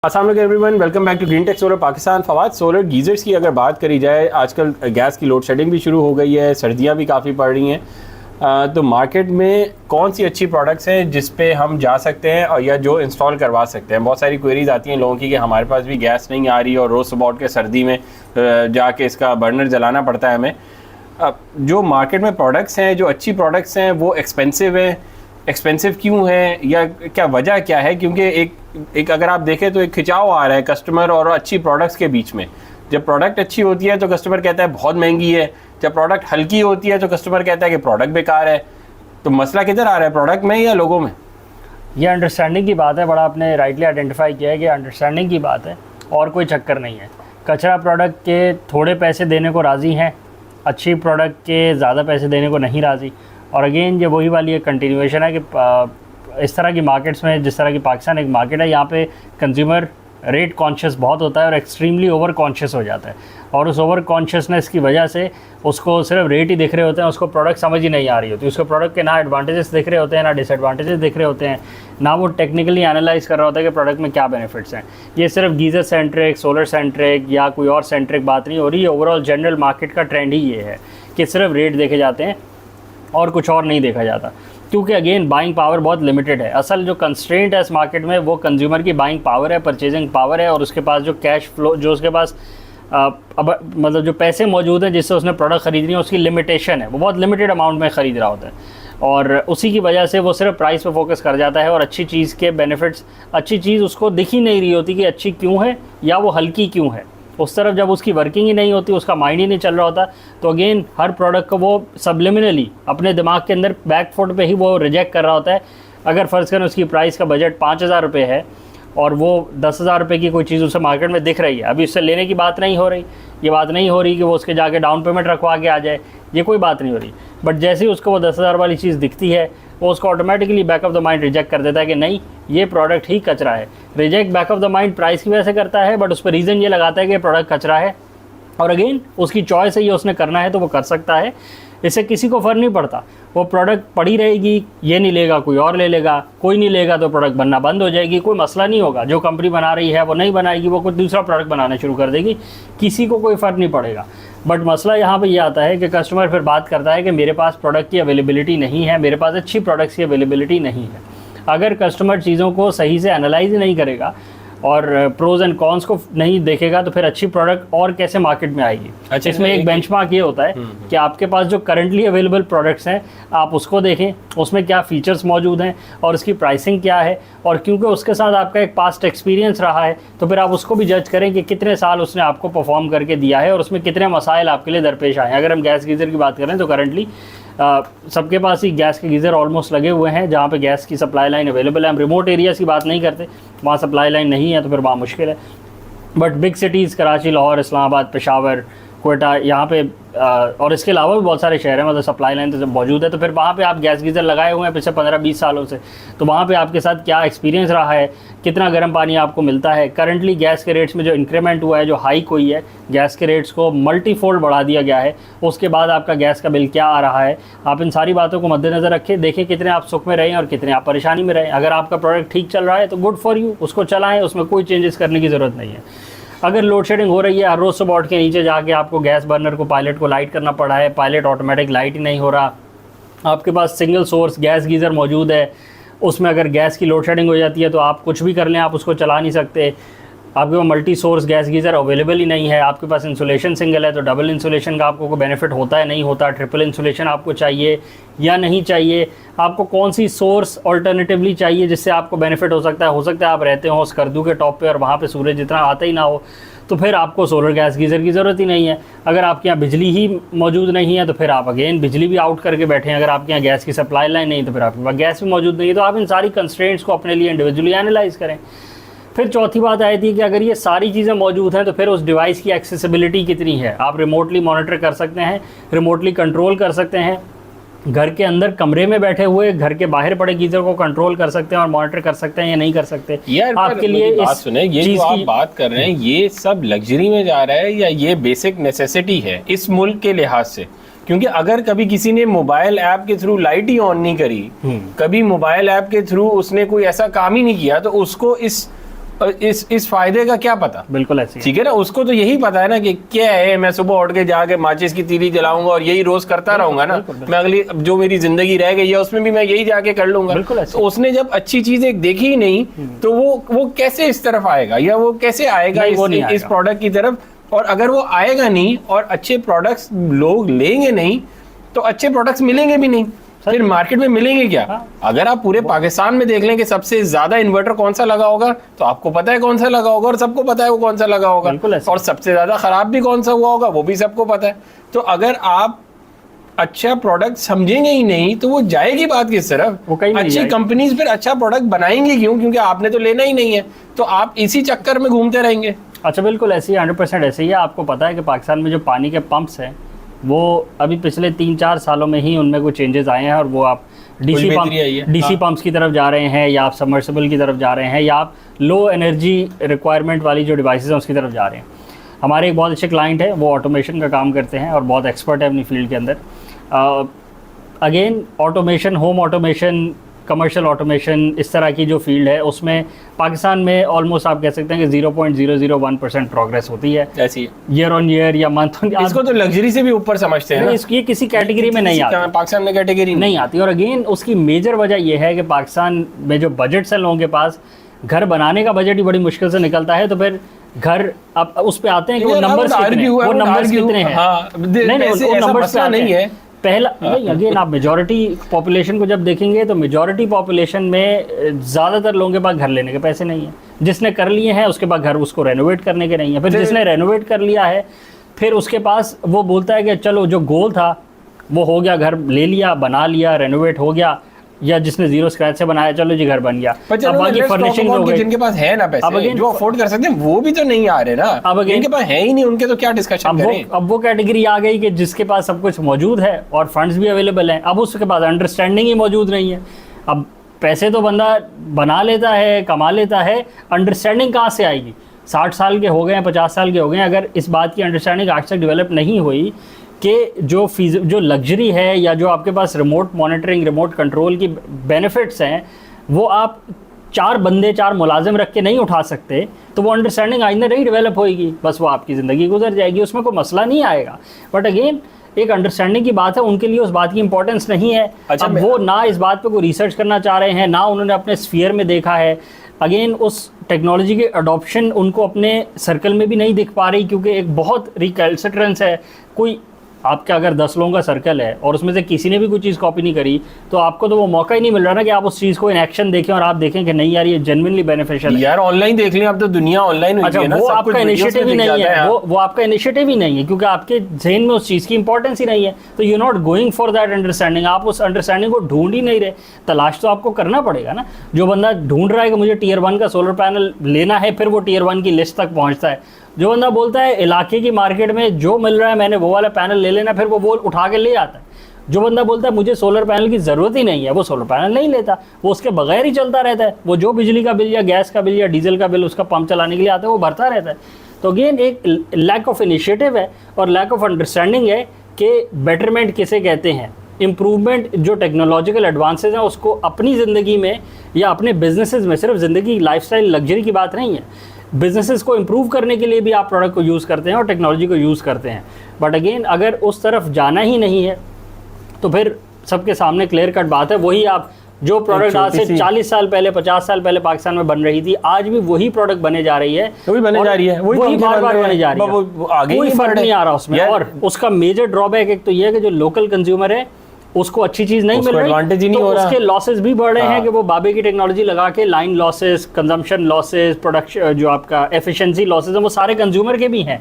अस्सलाम वालेकुम everyone, welcome back to green tech solar Pakistan. Fawad, solar geysers की अगर बात करी जाए, आजकल गैस की लोड शेडिंग भी शुरू हो गई है, सर्दियां भी काफ़ी पड़ रही हैं, तो मार्केट में कौन सी अच्छी प्रोडक्ट्स हैं जिस पे हम जा सकते हैं और या जो इंस्टॉल करवा सकते हैं? बहुत सारी क्वेरीज आती हैं लोगों की कि हमारे पास भी गैस नहीं आ रही और रोज़ सुबह उठ के सर्दी में जाके इसका बर्नर जलाना पड़ता है हमें। जो मार्केट में प्रोडक्ट्स हैं, जो अच्छी प्रोडक्ट्स हैं, वो एक्सपेंसिव हैं। एक्सपेंसिव क्यों है या क्या वजह क्या है? क्योंकि एक अगर आप देखें तो एक खिंचाव आ रहा है कस्टमर और अच्छी प्रोडक्ट्स के बीच में। जब प्रोडक्ट अच्छी होती है तो कस्टमर कहता है बहुत महंगी है, जब प्रोडक्ट हल्की होती है तो कस्टमर कहता है कि प्रोडक्ट बेकार है। तो मसला किधर आ रहा है, प्रोडक्ट में या लोगों में? ये अंडरस्टैंडिंग की बात है, बड़ा आपने राइटली आइडेंटिफाई किया है कि अंडरस्टैंडिंग की बात है और कोई चक्कर नहीं है। कचरा प्रोडक्ट के थोड़े पैसे देने को राज़ी हैं, अच्छी प्रोडक्ट के ज़्यादा पैसे देने को नहीं राज़ी। और अगेन ये वही वाली एक कंटिन्यूएशन है कि इस तरह की मार्केट्स में, जिस तरह की पाकिस्तान एक मार्केट है, यहाँ पे कंज्यूमर रेट कॉन्शियस बहुत होता है और एक्सट्रीमली ओवर कॉन्शियस हो जाता है। और उस ओवर कॉन्शियसनेस की वजह से उसको सिर्फ रेट ही दिख रहे होते हैं, उसको प्रोडक्ट समझ ही नहीं आ रही होती। उसको प्रोडक्ट के ना एडवांटेजेस दिख रहे होते हैं, ना डिसएडवांटेजेस दिख रहे होते हैं, ना वो टेक्निकली एनालाइज कर रहा होता है कि प्रोडक्ट में क्या बेनिफिट्स हैं। ये सिर्फ गीज़र सेंट्रिक, सोलर सेंट्रिक या कोई और सेंट्रिक बात नहीं हो रही है। ओवरऑल जनरल मार्केट का ट्रेंड ही ये है कि सिर्फ रेट देखे जाते हैं और कुछ और नहीं देखा जाता, क्योंकि अगेन बाइंग पावर बहुत लिमिटेड है। असल जो कंस्ट्रेंट है इस मार्केट में वो कंज्यूमर की बाइंग पावर है, परचेजिंग पावर है, और उसके पास जो कैश फ्लो, जो उसके पास अब मतलब जो पैसे मौजूद हैं जिससे उसने प्रोडक्ट ख़रीदनी है, उसकी लिमिटेशन है। वो बहुत लिमिटेड अमाउंट में ख़रीद रहा होता है और उसी की वजह से वो सिर्फ प्राइस पे फोकस कर जाता है और अच्छी चीज़ के बेनिफिट्स, अच्छी चीज़ उसको दिख ही नहीं रही होती कि अच्छी क्यों है या वो हल्की क्यों है। उस तरफ जब उसकी वर्किंग ही नहीं होती, उसका माइंड ही नहीं चल रहा होता, तो अगेन हर प्रोडक्ट को वो सबलिमिनली अपने दिमाग के अंदर बैक फुट पे ही वो रिजेक्ट कर रहा होता है। अगर फ़र्ज़ करें उसकी प्राइस का बजट 5,000 रुपये है और वो 10,000 रुपये की कोई चीज़ उसे मार्केट में दिख रही है, अभी उससे लेने की बात नहीं हो रही, ये बात नहीं हो रही कि वो उसके जाके डाउन पेमेंट रखवा के आ जाए, ये कोई बात नहीं हो रही। बट जैसे ही उसको वो 10,000 वाली चीज़ दिखती है, वो उसको automatically back of the mind reject कर देता है कि नहीं, ये प्रोडक्ट ही कचरा है। Reject back of the mind price की वजह से करता है, बट उस पर रीज़न ये लगाता है कि प्रोडक्ट कचरा है। और अगेन उसकी चॉइस है, ये उसने करना है तो वो कर सकता है, इससे किसी को फ़र्क नहीं पड़ता। वो प्रोडक्ट पड़ी रहेगी, ये नहीं लेगा कोई और ले लेगा, कोई नहीं लेगा तो प्रोडक्ट बनना बंद हो जाएगी, कोई मसला नहीं होगा। जो कंपनी बना रही है वो नहीं बनाएगी, वो कोई दूसरा प्रोडक्ट बनाना शुरू कर देगी, किसी को कोई फ़र्क नहीं पड़ेगा। बट मसला यहाँ पे ये आता है कि कस्टमर फिर बात करता है कि मेरे पास प्रोडक्ट की अवेलेबिलिटी नहीं है, मेरे पास अच्छी प्रोडक्ट्स की अवेलेबिलिटी नहीं है। अगर कस्टमर चीज़ों को सही से एनालाइज नहीं करेगा और प्रोज एंड कॉन्स को नहीं देखेगा तो फिर अच्छी प्रोडक्ट और कैसे मार्केट में आएगी। अच्छा, इसमें एक बेंचमार्क ये होता है कि आपके पास जो करंटली अवेलेबल प्रोडक्ट्स हैं आप उसको देखें, उसमें क्या फीचर्स मौजूद हैं और उसकी प्राइसिंग क्या है, और क्योंकि उसके साथ आपका एक पास्ट एक्सपीरियंस रहा है तो फिर आप उसको भी जज करें कि कितने साल उसने आपको परफॉर्म करके दिया है और उसमें कितने मसाइल आपके लिए दरपेश आए हैं। अगर हम गैस गीज़र की बात करें तो करंटली सबके पास ही गैस के गीज़र ऑलमोस्ट लगे हुए हैं जहाँ पे गैस की सप्लाई लाइन अवेलेबल है। हम रिमोट एरियाज़ की बात नहीं करते, वहाँ सप्लाई लाइन नहीं है तो फिर वहाँ मुश्किल है। But big cities Karachi, Lahore, Islamabad, Peshawar, Quetta, यहाँ पे और इसके अलावा भी बहुत सारे शहर हैं, मतलब सप्लाई लाइन तो जब मौजूद है तो फिर वहाँ पे आप गैस गीज़र लगाए हुए हैं पिछले 15-20 सालों से, तो वहाँ पे आपके साथ क्या एक्सपीरियंस रहा है, कितना गर्म पानी आपको मिलता है। करंटली गैस के रेट्स में जो इंक्रीमेंट हुआ है, जो हाइक हुई है, गैस के रेट्स को मल्टीफोल्ड बढ़ा दिया गया है, उसके बाद आपका गैस का बिल क्या आ रहा है। आप इन सारी बातों को मद्देनज़र रखें, देखें कितने आप सुख में रहें और कितने आप परेशानी में रहें। अगर आपका प्रोडक्ट ठीक चल रहा है तो गुड फॉर यू, उसको चलाएँ, उसमें कोई चेंजेस करने की ज़रूरत नहीं है। अगर लोड शेडिंग हो रही है, हर रोज़ सुबह उठ के नीचे जाके आपको गैस बर्नर को, पायलट को लाइट करना पड़ा है, पायलट ऑटोमेटिक लाइट ही नहीं हो रहा, आपके पास सिंगल सोर्स गैस गीज़र मौजूद है, उसमें अगर गैस की लोड शेडिंग हो जाती है तो आप कुछ भी कर लें, आप उसको चला नहीं सकते। आपके पास multi source gas geyser available ही नहीं है, आपके पास इंसुलेशन सिंगल है तो डबल इंसुलेशन का आपको कोई बेनिफिट होता है नहीं होता, ट्रिपल इंसुलेशन आपको चाहिए या नहीं चाहिए, आपको कौन सी सोर्स ऑल्टरनेटिवली चाहिए जिससे आपको बेनिफिट हो सकता है आप रहते हो स्कर्दू के टॉप पे और वहाँ पे सूरज इतना आता ही ना हो, तो फिर आपको सोलर गैस गीज़र की ज़रूरत ही नहीं है। अगर आपके यहाँ बिजली ही मौजूद नहीं है तो फिर आप अगेन बिजली भी आउट करके बैठे हैं। अगर आपके यहाँ गैस की सप्लाई लाइन नहीं तो फिर आपके पास गैस भी मौजूद नहीं है। तो आप इन सारी कंस्ट्रेंट्स को अपने लिए इंडिविजुअली एनालाइज करें। फिर चौथी बात आई थी कि अगर ये सारी चीज़ें मौजूद हैं तो फिर उस डिवाइस की एक्सेसिबिलिटी कितनी है। आप रिमोटली मॉनिटर कर सकते हैं, रिमोटली कंट्रोल कर सकते हैं, घर के अंदर कमरे में बैठे हुए घर के बाहर पड़े गीज़र को कंट्रोल कर सकते हैं और मॉनिटर कर सकते हैं या नहीं कर सकते। यार आपके लिए बात सुने, ये जो आप बात कर रहे हैं ये सब लग्जरी में जा रहा है या ये बेसिक नेसेसिटी है इस मुल्क के लिहाज से? क्योंकि अगर कभी किसी ने मोबाइल ऐप के थ्रू लाइट ही ऑन नहीं करी, कभी मोबाइल ऐप के थ्रू उसने कोई ऐसा काम ही नहीं किया, तो उसको इस और इस फायदे का क्या पता? बिल्कुल ऐसी ठीक है ना, उसको तो यही पता है ना कि क्या है, मैं सुबह उठ के जाके माचिस की तीली जलाऊंगा और यही रोज करता रहूंगा ना, मैं अगली जो मेरी जिंदगी रह गई है उसमें भी मैं यही जाके कर लूंगा। तो उसने जब अच्छी चीज एक देखी ही नहीं तो वो कैसे इस तरफ आएगा, या वो कैसे आएगा इस प्रोडक्ट की तरफ? और अगर वो आएगा नहीं और अच्छे प्रोडक्ट्स लोग लेंगे नहीं तो अच्छे प्रोडक्ट्स मिलेंगे भी नहीं, फिर मार्केट में मिलेंगे क्या? हाँ। अगर आप पूरे पाकिस्तान में देख लें कि सबसे ज्यादा इन्वर्टर कौन सा लगा होगा तो आपको पता है कौन सा लगा होगा, और सबको पता है वो कौन सा लगा होगा, और सबसे ज्यादा खराब भी कौन सा हुआ होगा वो भी सबको पता है। तो अगर आप अच्छा प्रोडक्ट समझेंगे ही नहीं तो वो जाएगी बात किस तरफ? अच्छी कंपनीज फिर अच्छा प्रोडक्ट बनाएंगे क्यों? क्योंकि आपने तो लेना ही नहीं है, तो आप इसी चक्कर में घूमते रहेंगे। अच्छा, बिल्कुल ऐसे ही, 100% ऐसे ही है। आपको पता है कि पाकिस्तान में जो पानी के पंप्स हैं वो अभी पिछले 3-4 सालों में ही उनमें कुछ चेंजेस आए हैं, और वो आप डीसी पंप्स की तरफ जा रहे हैं, या आप सबमर्सिबल की तरफ जा रहे हैं, या आप लो एनर्जी रिक्वायरमेंट वाली जो डिवाइसेस हैं उसकी तरफ जा रहे हैं। हमारे एक बहुत अच्छे क्लाइंट है, वो ऑटोमेशन का काम करते हैं और बहुत एक्सपर्ट है अपनी फील्ड के अंदर। Again automation, home automation, commercial automation, इस तरह की जो फील्ड है उसमें पाकिस्तान में ऑलमोस्ट आप कह सकते हैं कि 0.001% प्रोग्रेस होती है ऐसी ईयर ऑन ईयर या मंथ ऑन। इसको तो लग्जरी से भी ऊपर समझते हैं ना, ये किसी कैटेगरी में नहीं आती, पाकिस्तान में कैटेगरी नहीं आती। और अगेन उसकी मेजर वजह यह है कि पाकिस्तान में जो बजट्स हैं लोगों के पास, घर बनाने का बजट ही बड़ी मुश्किल से निकलता है, तो फिर घर अब उस पे आते हैं कि वो नंबर्स कितने हैं। नहीं, नंबर्स नहीं है पहला। अगेन आप मेजॉरिटी पॉपुलेशन को जब देखेंगे तो मेजॉरिटी पॉपुलेशन में ज़्यादातर लोगों के पास घर लेने के पैसे नहीं है। जिसने कर लिए हैं उसके पास घर उसको रेनोवेट करने के नहीं है, फिर जिसने रेनोवेट कर लिया है फिर उसके पास वो बोलता है कि चलो जो गोल था वो हो गया, घर ले लिया, बना लिया, रेनोवेट हो गया, या जिसने जीरो स्क्रैच से बनाया चलो जी घर बन गया। अब बाकी फर्निशिंग हो गई, जिनके पास है ना पैसे, जो अफोर्ड कर सकते हैं वो भी तो नहीं आ रहे ना। अब जिनके पास है ही नहीं उनके तो क्या डिस्कशन करें। अब वो कैटेगरी आ गई कि जिसके पास सब कुछ मौजूद है और फंड्स भी अवेलेबल हैं, अब उसके पास अंडरस्टैंडिंग ही मौजूद नहीं है। अब पैसे तो बंदा बना लेता है, कमा लेता है, अंडरस्टैंडिंग कहाँ से आएगी? 60 साल के हो गए हैं, 50 साल के हो गए हैं, अगर इस बात की अंडरस्टैंडिंग आज तक डेवलप नहीं हुई कि जो लग्जरी है या जो आपके पास remote monitoring, remote control key benefits हैं वो आप 4 मुलाजिम रख के नहीं उठा सकते, तो वो अंडरस्टैंडिंग आइंदा नहीं डेवलप होएगी, बस वो आपकी ज़िंदगी गुजर जाएगी, उसमें कोई मसला नहीं आएगा। बट अगेन एक अंडरस्टैंडिंग की बात है, उनके लिए उस बात की इंपॉर्टेंस नहीं है। अच्छा, अब वो ना इस बात पे कोई रिसर्च करना चाह रहे हैं, ना उन्होंने अपने स्फीयर में देखा है। अगेन उस टेक्नोलॉजी के अडॉप्शन उनको अपने सर्कल में भी नहीं दिख पा रही, क्योंकि एक बहुत रिकैल्सिट्रेंस है। कोई आपका अगर 10 लोगों का सर्कल है और उसमें से किसी ने भी कोई चीज़ कॉपी नहीं करी तो आपको तो वो मौका ही नहीं मिल रहा ना कि आप उस चीज़ को इन एक्शन देखें और आप देखें कि नहीं यार ये जेन्युइनली बेनिफिशियल है। यार ऑनलाइन देख लें, अब तो दुनिया ऑनलाइन हो गई है ना। वो आपका इनिशिएटिव ही नहीं है, वो आपका इनिशिएटिव ही नहीं है, क्योंकि आपके ज़हन में उस चीज़ की इंपॉर्टेंस ही नहीं है। तो you not going for that understanding, आप उस अंडरस्टैंडिंग को ढूंढ ही नहीं रहे। तलाश तो आपको करना पड़ेगा ना। जो बंदा ढूंढ रहा है कि मुझे टियर 1 का सोलर पैनल लेना है, फिर वो टियर 1 की लिस्ट तक पहुँचता है। जो बंदा बोलता है इलाके की मार्केट में जो मिल रहा है मैंने वो वाला पैनल ले लेना, फिर वो उठा के ले आता है। जो बंदा बोलता है मुझे सोलर पैनल की ज़रूरत ही नहीं है, वो सोलर पैनल नहीं लेता, वो उसके बगैर ही चलता रहता है। वो जो बिजली का बिल या गैस का बिल या डीजल का बिल उसका पंप चलाने के लिए आता है वो भरता रहता है। तो अगेन एक लैक ऑफ इनिशिएटिव है और लैक ऑफ अंडरस्टैंडिंग है कि बेटरमेंट किसे कहते हैं। इम्प्रूवमेंट, जो टेक्नोलॉजिकल एडवांसेज हैं उसको अपनी ज़िंदगी में या अपने बिजनेसेस में, सिर्फ ज़िंदगी लाइफस्टाइल लग्जरी की बात नहीं है, बिजनेसेस को इम्प्रूव करने के लिए भी आप प्रोडक्ट को यूज़ करते हैं और टेक्नोलॉजी को यूज़ करते हैं। बट अगेन अगर उस तरफ जाना ही नहीं है तो फिर सबके सामने क्लियर कट बात है, वही आप जो प्रोडक्ट आज से 40 साल पहले, 50 साल पहले पाकिस्तान में बन रही थी, आज भी वही प्रोडक्ट बने जा रही है, वही बने जा रही है, वही बार-बार बने जा रही है, कोई फर्क नहीं आ रहा उसमें। और उसका मेजर ड्रॉबैक एक तो ये है कि जो लोकल कंज्यूमर है उसको अच्छी चीज़ नहीं मिल रही, तो उसके लॉसेस भी बढ़ रहे हैं कि वो बाबे की टेक्नोलॉजी लगा के line losses, consumption losses, production, जो आपका एफिशिएंसी लॉसेस हैं वो सारे कंज्यूमर के भी हैं।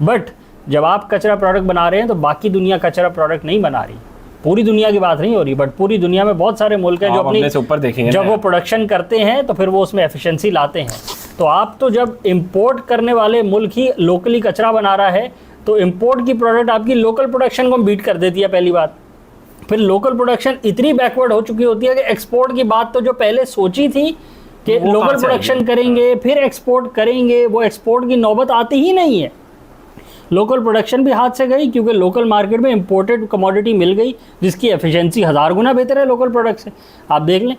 बट जब आप कचरा प्रोडक्ट बना रहे हैं तो बाकी दुनिया कचरा प्रोडक्ट नहीं बना रही। पूरी दुनिया की बात नहीं हो रही, बट पूरी दुनिया में बहुत सारे मुल्क हैं जो अपनी ऊपर देखेंगे, जब वो प्रोडक्शन करते हैं तो फिर वो उसमें एफिशिएंसी लाते हैं। तो आप तो जब इम्पोर्ट करने वाले मुल्क ही लोकली कचरा बना रहा है तो इम्पोर्ट की प्रोडक्ट आपकी लोकल प्रोडक्शन को बीट कर देती है पहली बात। फिर लोकल प्रोडक्शन इतनी बैकवर्ड हो चुकी होती है कि एक्सपोर्ट की बात तो जो पहले सोची थी कि लोकल प्रोडक्शन करेंगे फिर एक्सपोर्ट करेंगे, वो एक्सपोर्ट की नौबत आती ही नहीं है। लोकल प्रोडक्शन भी हाथ से गई क्योंकि लोकल मार्केट में इंपोर्टेड कमोडिटी मिल गई जिसकी एफिशिएंसी 1000 गुना बेहतर है लोकल प्रोडक्ट से। आप देख लें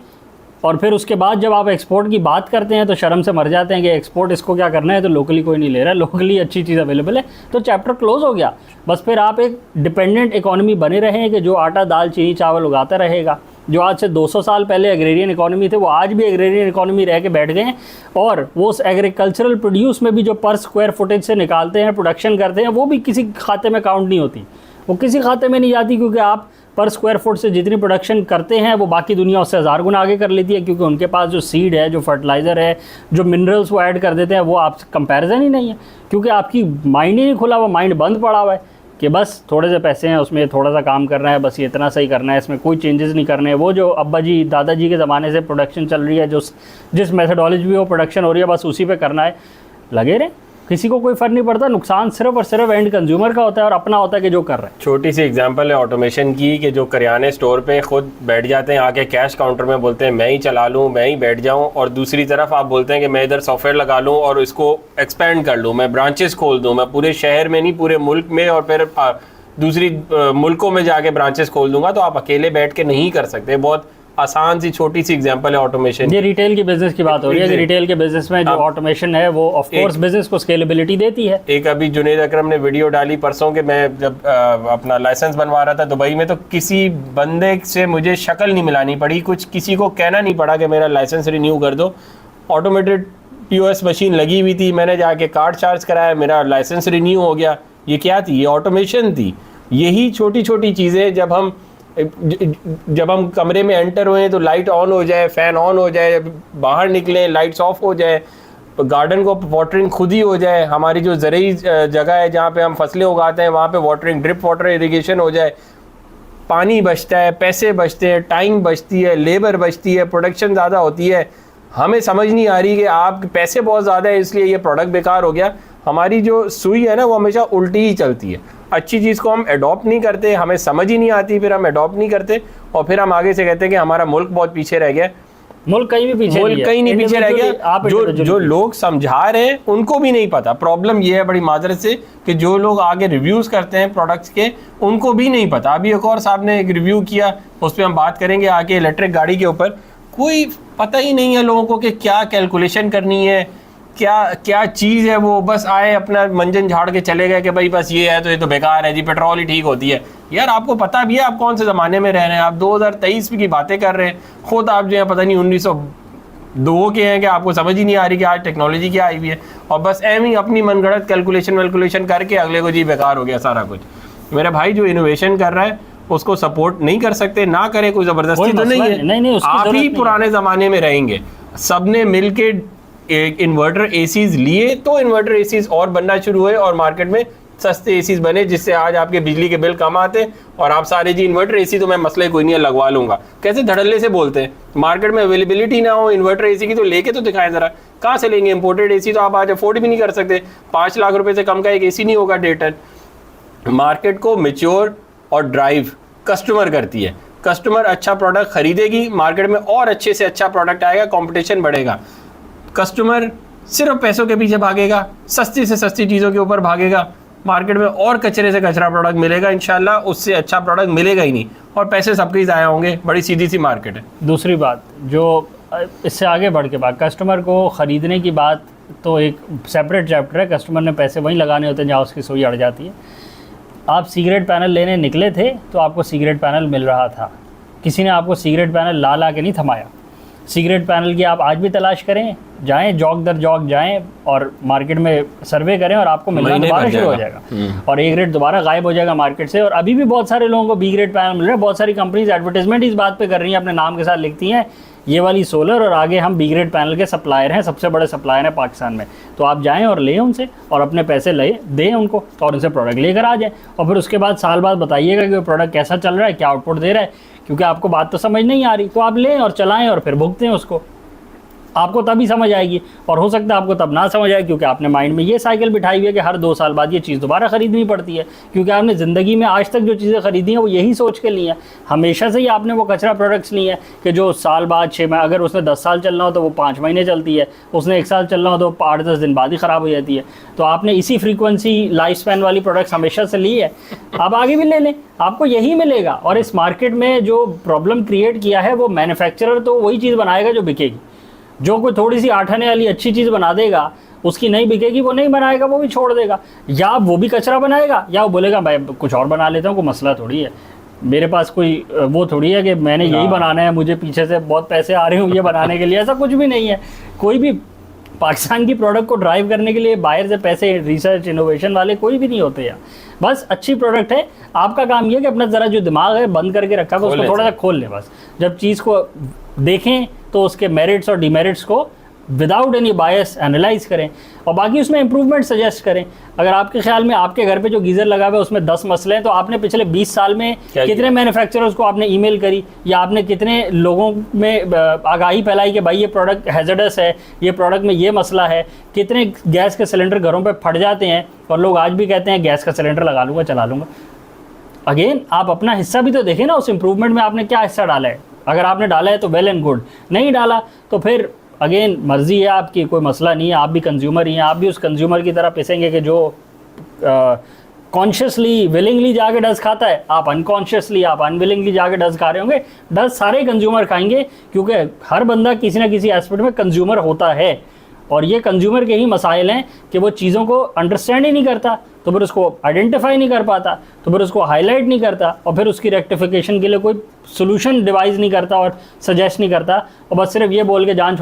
और फिर उसके बाद जब आप एक्सपोर्ट की बात करते हैं तो शर्म से मर जाते हैं कि एक्सपोर्ट इसको क्या करना है, तो लोकली कोई नहीं ले रहा है, लोकली अच्छी चीज़ अवेलेबल है, तो चैप्टर क्लोज हो गया। बस फिर आप एक डिपेंडेंट इकोनॉमी बने रहें कि जो आटा दाल चीनी चावल उगाता रहेगा। जो आज से 200 साल पहले एग्रेरियन इकोनॉमी थे वो आज भी एग्रेरियन इकोनॉमी रह के बैठ गए हैं, और वो उस एग्रीकल्चरल प्रोड्यूस में भी जो पर स्क्वायर फुटेज से निकालते हैं, प्रोडक्शन करते हैं, वो भी किसी खाते में काउंट नहीं होती, वो किसी खाते में नहीं जाती, क्योंकि आप पर स्क्वायर फुट से जितनी प्रोडक्शन करते हैं वो बाकी दुनिया उससे 1000 गुना आगे कर लेती है, क्योंकि उनके पास जो सीड है, जो फर्टिलाइज़र है, जो मिनरल्स वो ऐड कर देते हैं, वो आप कंपैरिजन ही नहीं है, क्योंकि आपकी माइंड ही नहीं खुला हुआ, माइंड बंद पड़ा हुआ है कि बस थोड़े से पैसे हैं उसमें थोड़ा सा काम करना है, बस ये इतना सही करना है, इसमें कोई चेंजेस नहीं करने हैं। वो जो अब्बा जी दादाजी के ज़माने से प्रोडक्शन चल रही है, जो जिस मेथडोलॉजी में वो प्रोडक्शन हो रही है, बस उसी पे करना है, लगे रहे, किसी को कोई फ़र्क नहीं पड़ता। नुकसान सिर्फ और सिर्फ एंड कंज्यूमर का होता है और अपना होता है कि जो कर रहा है। छोटी सी एग्जांपल है ऑटोमेशन की, कि जो करियाने स्टोर पे खुद बैठ जाते हैं आके कैश काउंटर में, बोलते हैं मैं ही चला लूँ, मैं ही बैठ जाऊँ, और दूसरी तरफ आप बोलते हैं कि मैं इधर सॉफ्टवेयर लगा लूँ और इसको एक्सपेंड कर लूँ, मैं ब्रांचेस खोल दूँ, मैं पूरे शहर में नहीं पूरे मुल्क में और फिर दूसरी मुल्कों में जाके ब्रांचेस खोल दूंगा। तो आप अकेले बैठ के नहीं कर सकते। बहुत आसान सी छोटी सी एग्जांपल है ऑटोमेशन। ये रिटेल की बिजनेस की बात हो रही है कि रिटेल के बिजनेस में जो ऑटोमेशन है वो ऑफ कोर्स बिजनेस को स्केलेबिलिटी देती है। एक अभी जुनेद अकरम ने वीडियो डाली परसों के, मैं जब अपना लाइसेंस बनवा रहा था दुबई में, तो किसी बंदे से मुझे शक्ल नहीं मिलानी पड़ी, कुछ किसी को कहना नहीं पड़ा कि मेरा लाइसेंस रिन्यू कर दो। ऑटोमेटेड POS मशीन लगी हुई थी, मैंने जाके कार्ड चार्ज कराया, मेरा लाइसेंस रिन्यू हो गया। ये क्या थी? ये ऑटोमेशन थी। यही छोटी छोटी चीज़ें जब हम कमरे में एंटर हुए तो लाइट ऑन हो जाए, फ़ैन ऑन हो जाए, बाहर निकलें लाइट्स ऑफ हो जाए, गार्डन को वाटरिंग खुद ही हो जाए, हमारी जो ज़रूरी जगह है जहाँ पे हम फसलें उगाते हैं वहाँ पे वाटरिंग, ड्रिप वाटर इरिगेशन हो जाए, पानी बचता है, पैसे बचते हैं, टाइम बचती है, लेबर बचती है, प्रोडक्शन ज़्यादा होती है। हमें समझ नहीं आ रही कि आप पैसे बहुत ज़्यादा है इसलिए ये प्रोडक्ट बेकार हो गया। हमारी जो सुई है ना वो हमेशा उल्टी ही चलती है। अच्छी चीज़ को हम अडॉप्ट नहीं करते, हमें समझ ही नहीं आती, फिर हम अडॉप्ट नहीं करते और फिर हम आगे से कहते हैं कि हमारा मुल्क बहुत पीछे रह गया। मुल्क कहीं भी पीछे नहीं पीछे रह गया। जो लोग समझा रहे हैं उनको भी नहीं पता। प्रॉब्लम ये है बड़ी माजरत से कि जो लोग आगे रिव्यूज़ करते हैं प्रोडक्ट्स के उनको भी नहीं पता। अभी एक और साहब ने एक रिव्यू किया, उस पर हम बात करेंगे आके, इलेक्ट्रिक गाड़ी के ऊपर। कोई पता ही नहीं है लोगों को कि क्या कैलकुलेशन करनी है, क्या चीज़ है। वो बस आए अपना मंजन झाड़ के चले गए कि भाई बस ये है तो ये तो बेकार है जी, पेट्रोल ही ठीक होती है। यार आपको पता भी है आप कौन से ज़माने में रह रहे हैं? आप 2023 की बातें कर रहे हैं। खुद आप जो है पता नहीं 1902 के हैं कि आपको समझ ही नहीं आ रही कि आज टेक्नोलॉजी क्या आई हुई है, और बस एम ही अपनी मनगढ़ंत कैलकुलेशन करके अगले को जी बेकार हो गया सारा कुछ। मेरा भाई जो इनोवेशन कर रहा है उसको सपोर्ट नहीं कर सकते, ना करे, कोई ज़बरदस्ती तो नहीं है। नहीं, आप ही पुराने ज़माने में रहेंगे। सबने मिल के एक इन्वर्टर एसीज लिए तो इन्वर्टर एसीज और बनना शुरू हुए और मार्केट में सस्ते एसीज बने, जिससे आज आपके बिजली के बिल कम आते और आप सारे जी इन्वर्टर एसी तो मैं मसले कोई नहीं है लगवा लूंगा। कैसे धड़ल्ले से बोलते हैं। मार्केट में अवेलेबिलिटी ना हो इन्वर्टर एसी की तो लेके तो दिखाएं ज़रा, कहाँ से लेंगे? इंपोर्टेड एसी तो आप आज अफोर्ड भी नहीं कर सकते। 5 लाख रुपए से कम का एक एसी नहीं होगा 1.5 टन। मार्केट को मैच्योर और ड्राइव कस्टमर करती है। कस्टमर अच्छा प्रोडक्ट खरीदेगी, मार्केट में और अच्छे से अच्छा प्रोडक्ट आएगा, कंपटीशन बढ़ेगा। कस्टमर सिर्फ पैसों के पीछे भागेगा, सस्ती से सस्ती चीज़ों के ऊपर भागेगा, मार्केट में और कचरे से कचरा प्रोडक्ट मिलेगा, इंशाल्लाह उससे अच्छा प्रोडक्ट मिलेगा ही नहीं और पैसे सबके ही ज़ाया होंगे। बड़ी सीधी सी मार्केट है। दूसरी बात जो इससे आगे बढ़ के बात, कस्टमर को ख़रीदने की बात तो एक सेपरेट चैप्टर है। कस्टमर ने पैसे वहीं लगाने होते हैं जहाँ उसकी सुई अड़ जाती है। आप सिगरेट पैनल लेने निकले थे तो आपको सिगरेट पैनल मिल रहा था, किसी ने आपको सिगरेट पैनल ला के नहीं थमाया। सिगरेट पैनल की आप आज भी तलाश करें, जाएं जॉग दर जॉग जाएं और मार्केट में सर्वे करें और आपको मिलना दोबारा शुरू हो जाएगा और ए ग्रेड दोबारा गायब हो जाएगा मार्केट से। और अभी भी बहुत सारे लोगों को बी ग्रेड पैनल मिल रहा है। बहुत सारी कंपनीज एडवर्टाइजमेंट इस बात पे कर रही हैं, अपने नाम के साथ लिखती हैं ये वाली सोलर और आगे हम बी ग्रेड पैनल के सप्लायर हैं, सबसे बड़े सप्लायर हैं पाकिस्तान में। तो आप जाएं और लें उनसे और अपने पैसे दें उनको और उनसे प्रोडक्ट लेकर आ जाएं और फिर उसके बाद साल बाद बताइएगा कि वो प्रोडक्ट कैसा चल रहा है, क्या आउटपुट दे रहा है, क्योंकि आपको बात तो समझ नहीं आ रही। तो आप लें और चलाएं और फिर भुगतें उसको। आपको तभी समझ आएगी, और हो सकता है आपको तब ना समझ आए, क्योंकि आपने माइंड में ये साइकिल बिठाई हुई है कि हर 2 साल बाद ये चीज़ दोबारा ख़रीदनी पड़ती है, क्योंकि आपने ज़िंदगी में आज तक जो चीज़ें ख़रीदी हैं वो यही सोच के ली हैं। हमेशा से ही आपने वो कचरा प्रोडक्ट्स ली हैं कि जो साल बाद 6 महीने, अगर उसने 10 साल चलना हो तो वो 5 महीने चलती है, उसने 1 साल चलना हो तो 8-10 दिन बाद ही ख़राब हो जाती है। तो आपने इसी फ्रीक्वेंसी लाइफ स्पैन वाली प्रोडक्ट्स हमेशा से ली है, आप आगे भी ले लें, आपको यही मिलेगा। और इस मार्केट में जो प्रॉब्लम क्रिएट किया है वो मैन्युफैक्चरर तो वही चीज़ बनाएगा जो बिकेगी। जो कोई थोड़ी सी आठाने वाली अच्छी चीज़ बना देगा, उसकी नहीं बिकेगी, वो नहीं बनाएगा, वो भी छोड़ देगा। या वो भी कचरा बनाएगा, या वो बोलेगा मैं कुछ और बना लेता हूँ, कोई मसला थोड़ी है, मेरे पास कोई वो थोड़ी है कि मैंने यही बनाना है, मुझे पीछे से बहुत पैसे आ रहे हैं ये बनाने के लिए। ऐसा कुछ भी नहीं है। कोई भी पाकिस्तान की प्रोडक्ट को ड्राइव करने के लिए बाहर से पैसे, रिसर्च, इनोवेशन वाले कोई भी नहीं होते यार। बस अच्छी प्रोडक्ट है, आपका काम ये है कि अपना ज़रा जो दिमाग है बंद करके रखा हो, उसको थोड़ा सा खोल ले। बस जब चीज़ को देखें तो उसके मेरिट्स और डिमेरिट्स को विदाउट एनी बायस एनालाइज करें, और बाकी उसमें इंप्रूवमेंट सजेस्ट करें। अगर आपके ख्याल में आपके घर पे जो गीज़र लगा हुआ है उसमें 10 मसले हैं, तो आपने पिछले 20 साल में कितने मैन्युफैक्चरर्स को आपने ईमेल करी, या आपने कितने लोगों में आगाही फैलाई कि भाई ये प्रोडक्ट हैज़र्डस है, ये प्रोडक्ट में ये मसला है। कितने गैस के सिलेंडर घरों पर फट जाते हैं और लोग आज भी कहते हैं गैस का सिलेंडर लगा लूँगा, चला लूँगा। अगेन आप अपना हिस्सा भी तो देखें ना, उस इम्प्रूवमेंट में आपने क्या हिस्सा डाला है। अगर आपने डाला है तो वेल एंड गुड, नहीं डाला तो फिर अगेन मर्जी है आपकी, कोई मसला नहीं है। आप भी कंज्यूमर ही हैं, आप भी उस कंज्यूमर की तरह पिसेंगे कि जो कॉन्शियसली विलिंगली जाके डस्ट खाता है, आप अनकॉन्शियसली, आप अनविलिंगली जाके डस्ट खा रहे होंगे। डस्ट सारे कंज्यूमर खाएंगे, क्योंकि हर बंदा किसी ना किसी एस्पेक्ट में कंज्यूमर होता है। और ये कंज्यूमर के ही मसाइल हैं कि वो चीज़ों को अंडरस्टैंड ही नहीं करता, तो फिर उसको आइडेंटिफाई नहीं कर पाता, तो फिर उसको हाईलाइट नहीं करता, और फिर उसकी रेक्टिफिकेशन के लिए कोई सोल्यूशन डिवाइस नहीं करता और सजेस्ट नहीं करता, और बस सिर्फ ये बोल के जान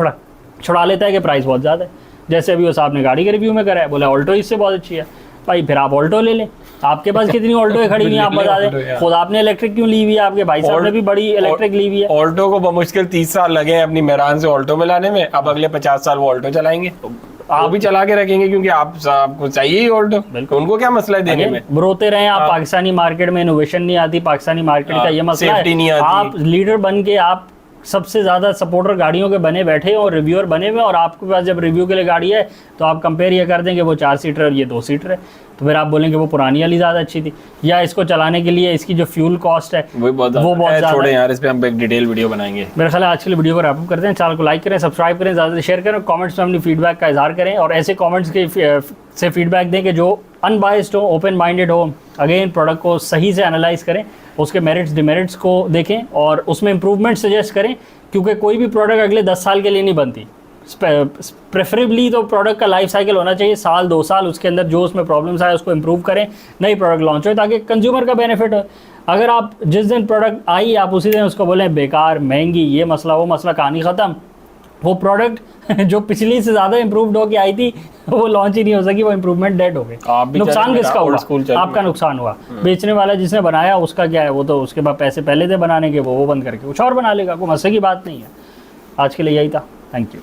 छुड़ा लेता है कि प्राइस बहुत ज़्यादा है। जैसे अभी वो साहब ने गाड़ी के रिव्यू में करा है, बोला ऑल्टो इससे बहुत अच्छी है। भाई फिर आप ऑल्टो ले लें, आपके पास कितनी ऑल्टो खड़ी हुई है आप बता दें। खुद आपने इलेक्ट्रिक क्यों ली हुई है, आपके भाई साहब ने भी बड़ी इलेक्ट्रिक ली हुई है। ऑल्टो को बमुश्किल 30 साल लगे हैं अपनी मेहरान से ऑल्टो में लाने में, अब अगले 50 साल वो ऑल्टो चलाएंगे, आप भी चला के रखेंगे, क्योंकि आपको चाहिए ही ऑल्टो। बिल्कुल, उनको क्या मसला है देने में, रोते रहे आप। पाकिस्तानी मार्केट में इनोवेशन नहीं आती, पाकिस्तानी मार्केट का ये मसला है। आप लीडर बन के आप सबसे ज़्यादा सपोर्टर गाड़ियों के बने बैठे और रिव्यूअर बने हुए, और आपके पास जब रिव्यू के लिए गाड़ी है तो आप कंपेयर ये कर दें कि वो 4 सीटर और ये 2 सीटर है, तो फिर आप बोलेंगे वो पुरानी वाली ज़्यादा अच्छी थी, या इसको चलाने के लिए इसकी जो फ्यूल कॉस्ट है वो बहुत ज़्यादा। छोड़े यार, इस पे हम एक डिटेल वीडियो बनाएंगे। मेरे ख्याल आज के लिए वीडियो को रैप अप करते हैं। चैनल को लाइक करें, सब्सक्राइब करें, ज़्यादा से शेयर करें, कमेंट्स में अपनी फीडबैक का इजहार करें, और ऐसे कमेंट्स के से फीडबैक दें कि जो अनबाइस्ड हो, ओपन माइंडेड हो। अगेन प्रोडक्ट को सही से एनालाइज करें, उसके मेरिट्स डिमेरिट्स को देखें और उसमें इंप्रूवमेंट सजेस्ट करें, क्योंकि कोई भी प्रोडक्ट अगले 10 साल के लिए नहीं बनती। प्रेफरेबली तो प्रोडक्ट का लाइफ साइकिल होना चाहिए 1-2 साल, उसके अंदर जो उसमें प्रॉब्लम्स आए उसको इम्प्रूव करें, नई प्रोडक्ट लॉन्च हो ताकि कंज्यूमर का बेनिफिट हो। अगर आप जिस दिन प्रोडक्ट आई आप उसी दिन उसको बोलें बेकार, महंगी, ये मसला वो मसला, कहानी ख़त्म। वो प्रोडक्ट जो पिछली से ज़्यादा इम्प्रूव्ड हो के आई थी वो लॉन्च ही नहीं हो सकी, वो इम्प्रूवमेंट डेड हो गई। नुकसान किसका हुआ? आपका नुकसान हुआ। बेचने वाला जिसने बनाया उसका क्या है, वो तो उसके बाद पैसे पहले थे बनाने के, वो बंद करके कुछ और बना लेगा, कोई मसले की बात नहीं है। आज के लिए यही था, थैंक यू।